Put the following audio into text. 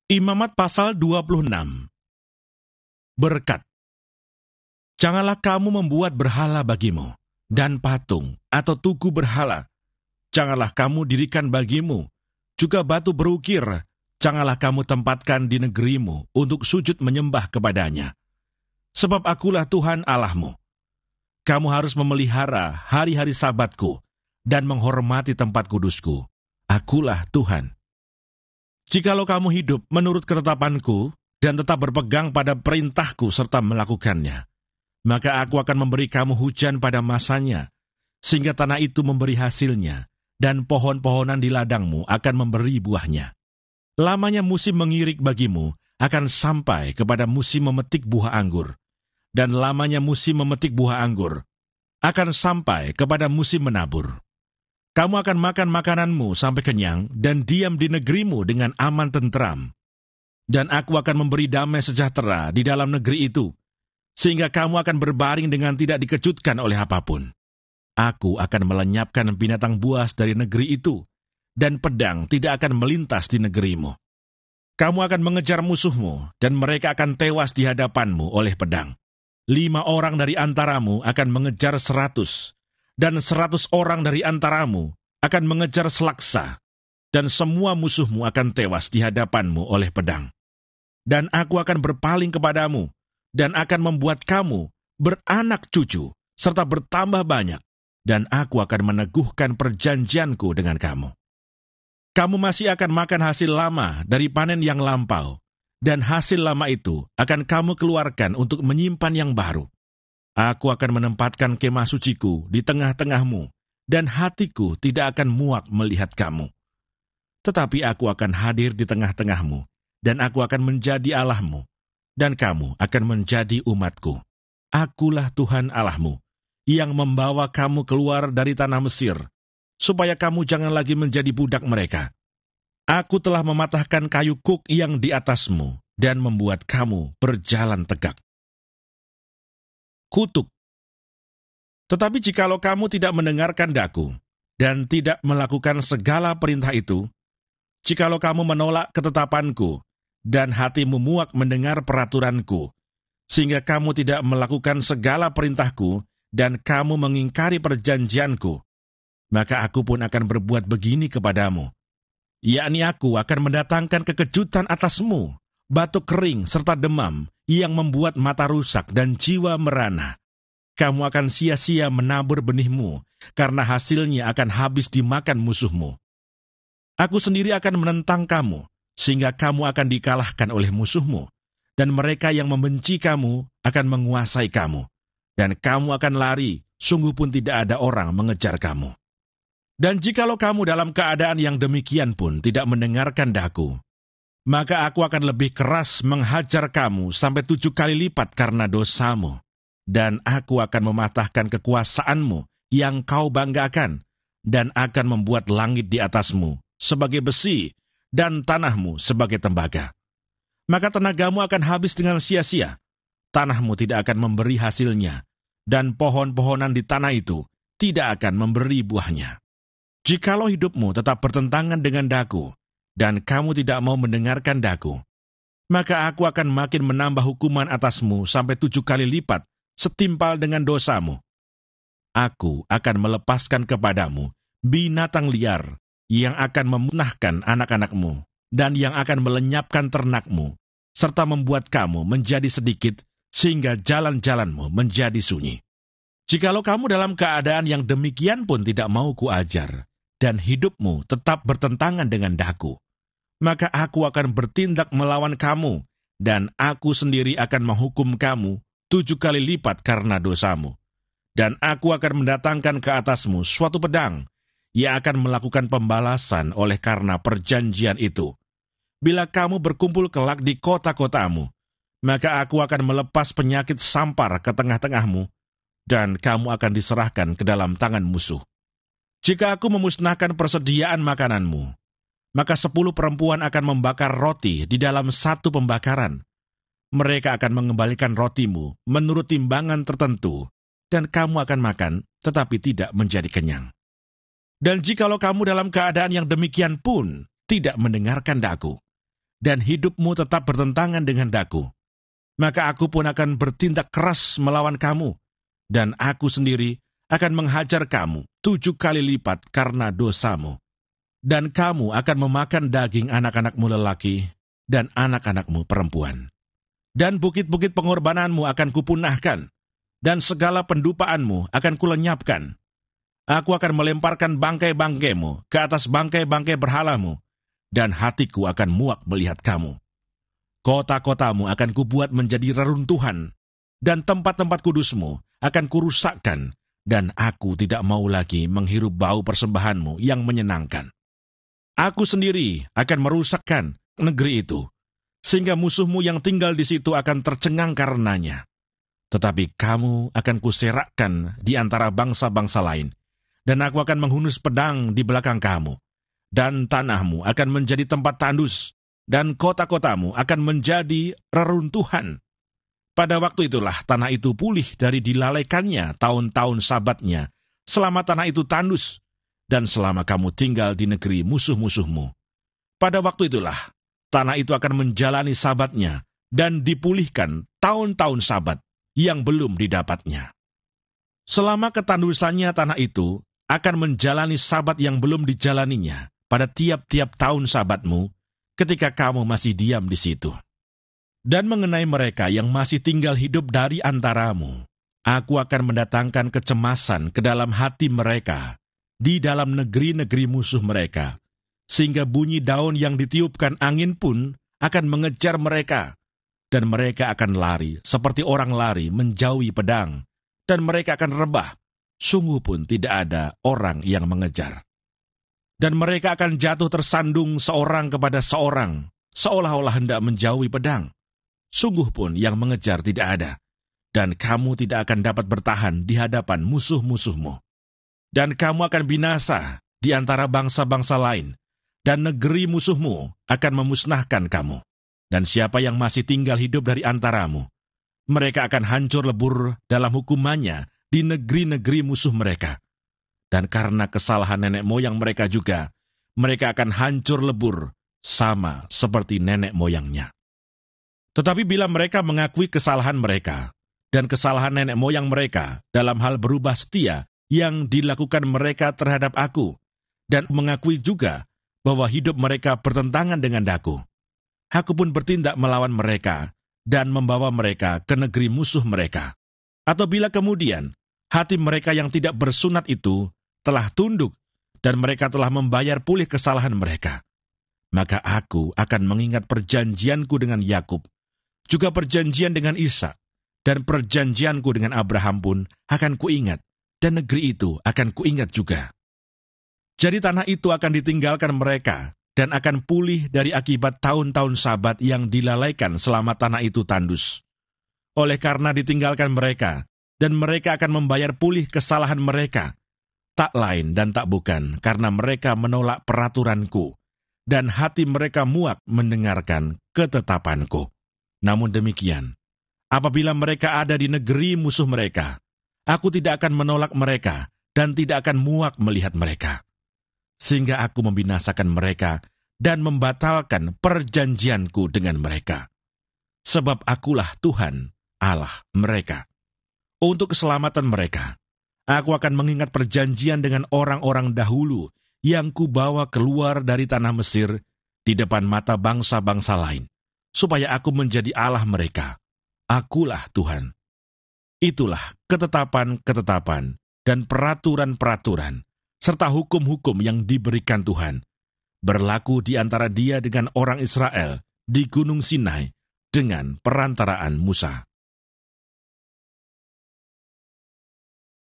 Imamat pasal 26. Berkat. Janganlah kamu membuat berhala bagimu, dan patung atau tugu berhala. Janganlah kamu dirikan bagimu, juga batu berukir, janganlah kamu tempatkan di negerimu untuk sujud menyembah kepadanya. Sebab akulah Tuhan Allahmu. Kamu harus memelihara hari-hari Sabatku, dan menghormati tempat kudusku. Akulah Tuhan. Jikalau kamu hidup menurut ketetapanku dan tetap berpegang pada perintahku serta melakukannya, maka aku akan memberi kamu hujan pada masanya, sehingga tanah itu memberi hasilnya, dan pohon-pohonan di ladangmu akan memberi buahnya. Lamanya musim mengirik bagimu akan sampai kepada musim memetik buah anggur, dan lamanya musim memetik buah anggur akan sampai kepada musim menabur. Kamu akan makan makananmu sampai kenyang dan diam di negerimu dengan aman tentram. Dan aku akan memberi damai sejahtera di dalam negeri itu, sehingga kamu akan berbaring dengan tidak dikejutkan oleh apapun. Aku akan melenyapkan binatang buas dari negeri itu, dan pedang tidak akan melintas di negerimu. Kamu akan mengejar musuhmu, dan mereka akan tewas di hadapanmu oleh pedang. 5 orang dari antaramu akan mengejar 100, dan 100 orang dari antaramu akan mengejar selaksa, dan semua musuhmu akan tewas di hadapanmu oleh pedang. Dan aku akan berpaling kepadamu, dan akan membuat kamu beranak cucu, serta bertambah banyak, dan aku akan meneguhkan perjanjianku dengan kamu. Kamu masih akan makan hasil lama dari panen yang lampau, dan hasil lama itu akan kamu keluarkan untuk menyimpan yang baru. Aku akan menempatkan kemah suciku di tengah-tengahmu, dan hatiku tidak akan muak melihat kamu. Tetapi aku akan hadir di tengah-tengahmu, dan aku akan menjadi Allahmu, dan kamu akan menjadi umatku. Akulah Tuhan Allahmu, yang membawa kamu keluar dari tanah Mesir, supaya kamu jangan lagi menjadi budak mereka. Aku telah mematahkan kayu kuk yang di atasmu, dan membuat kamu berjalan tegak. Kutuk. Tetapi jikalau kamu tidak mendengarkan daku, dan tidak melakukan segala perintah itu, jikalau kamu menolak ketetapanku, dan hatimu muak mendengar peraturanku, sehingga kamu tidak melakukan segala perintahku, dan kamu mengingkari perjanjianku, maka aku pun akan berbuat begini kepadamu, yakni aku akan mendatangkan kekejutan atasmu, batuk kering serta demam, yang membuat mata rusak dan jiwa merana. Kamu akan sia-sia menabur benihmu, karena hasilnya akan habis dimakan musuhmu. Aku sendiri akan menentang kamu, sehingga kamu akan dikalahkan oleh musuhmu, dan mereka yang membenci kamu akan menguasai kamu, dan kamu akan lari, sungguh pun tidak ada orang mengejar kamu. Dan jikalau kamu dalam keadaan yang demikian pun tidak mendengarkan daku, maka aku akan lebih keras menghajar kamu sampai 7 kali lipat karena dosamu, dan aku akan mematahkan kekuasaanmu yang kau banggakan, dan akan membuat langit di atasmu sebagai besi, dan tanahmu sebagai tembaga. Maka tenagamu akan habis dengan sia-sia, tanahmu tidak akan memberi hasilnya, dan pohon-pohonan di tanah itu tidak akan memberi buahnya. Jikalau hidupmu tetap bertentangan dengan daku, dan kamu tidak mau mendengarkan daku, maka aku akan makin menambah hukuman atasmu sampai 7 kali lipat, setimpal dengan dosamu. Aku akan melepaskan kepadamu binatang liar yang akan memunahkan anak-anakmu, dan yang akan melenyapkan ternakmu, serta membuat kamu menjadi sedikit, sehingga jalan-jalanmu menjadi sunyi. Jikalau kamu dalam keadaan yang demikian pun tidak mau kuajar, dan hidupmu tetap bertentangan dengan daku, maka aku akan bertindak melawan kamu, dan aku sendiri akan menghukum kamu 7 kali lipat karena dosamu. Dan aku akan mendatangkan ke atasmu suatu pedang, yang akan melakukan pembalasan oleh karena perjanjian itu. Bila kamu berkumpul kelak di kota-kotamu, maka aku akan melepas penyakit sampar ke tengah-tengahmu, dan kamu akan diserahkan ke dalam tangan musuh. Jika aku memusnahkan persediaan makananmu, maka 10 perempuan akan membakar roti di dalam satu pembakaran. Mereka akan mengembalikan rotimu menurut timbangan tertentu, dan kamu akan makan, tetapi tidak menjadi kenyang. Dan jikalau kamu dalam keadaan yang demikian pun tidak mendengarkan daku, dan hidupmu tetap bertentangan dengan daku, maka aku pun akan bertindak keras melawan kamu, dan aku sendiri akan menghajar kamu 7 kali lipat karena dosamu. Dan kamu akan memakan daging anak-anakmu lelaki dan anak-anakmu perempuan. Dan bukit-bukit pengorbananmu akan kupunahkan, dan segala pendupaanmu akan kulenyapkan. Aku akan melemparkan bangkai-bangkaimu ke atas bangkai-bangkai berhalamu, dan hatiku akan muak melihat kamu. Kota-kotamu akan kubuat menjadi reruntuhan, dan tempat-tempat kudusmu akan kurusakkan, dan aku tidak mau lagi menghirup bau persembahanmu yang menyenangkan. Aku sendiri akan merusakkan negeri itu, sehingga musuhmu yang tinggal di situ akan tercengang karenanya. Tetapi kamu akan kuserakkan di antara bangsa-bangsa lain, dan aku akan menghunus pedang di belakang kamu, dan tanahmu akan menjadi tempat tandus, dan kota-kotamu akan menjadi reruntuhan. Pada waktu itulah tanah itu pulih dari dilalaikannya tahun-tahun sabatnya, selama tanah itu tandus, dan selama kamu tinggal di negeri musuh-musuhmu. Pada waktu itulah tanah itu akan menjalani sabatnya, dan dipulihkan tahun-tahun sabat yang belum didapatnya. Selama ketandusannya tanah itu akan menjalani sabat yang belum dijalaninya pada tiap-tiap tahun sabatmu, ketika kamu masih diam di situ. Dan mengenai mereka yang masih tinggal hidup dari antaramu, aku akan mendatangkan kecemasan ke dalam hati mereka, di dalam negeri-negeri musuh mereka, sehingga bunyi daun yang ditiupkan angin pun akan mengejar mereka, dan mereka akan lari seperti orang lari menjauhi pedang, dan mereka akan rebah, sungguh pun tidak ada orang yang mengejar. Dan mereka akan jatuh tersandung seorang kepada seorang, seolah-olah hendak menjauhi pedang. Sungguh pun yang mengejar tidak ada, dan kamu tidak akan dapat bertahan di hadapan musuh-musuhmu. Dan kamu akan binasa di antara bangsa-bangsa lain, dan negeri musuhmu akan memusnahkan kamu. Dan siapa yang masih tinggal hidup dari antaramu, mereka akan hancur lebur dalam hukumannya di negeri-negeri musuh mereka. Dan karena kesalahan nenek moyang mereka juga, mereka akan hancur lebur sama seperti nenek moyangnya. Tetapi bila mereka mengakui kesalahan mereka dan kesalahan nenek moyang mereka dalam hal berubah setia yang dilakukan mereka terhadap aku, dan mengakui juga bahwa hidup mereka bertentangan dengan daku, aku pun bertindak melawan mereka dan membawa mereka ke negeri musuh mereka. Atau bila kemudian hati mereka yang tidak bersunat itu telah tunduk dan mereka telah membayar pulih kesalahan mereka, maka aku akan mengingat perjanjianku dengan Yakub, juga perjanjian dengan Ishak, dan perjanjianku dengan Abraham pun akan kuingat, dan negeri itu akan kuingat juga. Jadi tanah itu akan ditinggalkan mereka, dan akan pulih dari akibat tahun-tahun sabat yang dilalaikan selama tanah itu tandus. Oleh karena ditinggalkan mereka, dan mereka akan membayar pulih kesalahan mereka, tak lain dan tak bukan karena mereka menolak peraturanku, dan hati mereka muak mendengarkan ketetapanku. Namun demikian, apabila mereka ada di negeri musuh mereka, aku tidak akan menolak mereka dan tidak akan muak melihat mereka, sehingga aku membinasakan mereka dan membatalkan perjanjianku dengan mereka. Sebab akulah Tuhan, Allah mereka. Untuk keselamatan mereka, aku akan mengingat perjanjian dengan orang-orang dahulu yang kubawa keluar dari tanah Mesir di depan mata bangsa-bangsa lain, supaya aku menjadi Allah mereka. Akulah Tuhan. Itulah ketetapan-ketetapan dan peraturan-peraturan, serta hukum-hukum yang diberikan Tuhan, berlaku di antara Dia dengan orang Israel di Gunung Sinai dengan perantaraan Musa.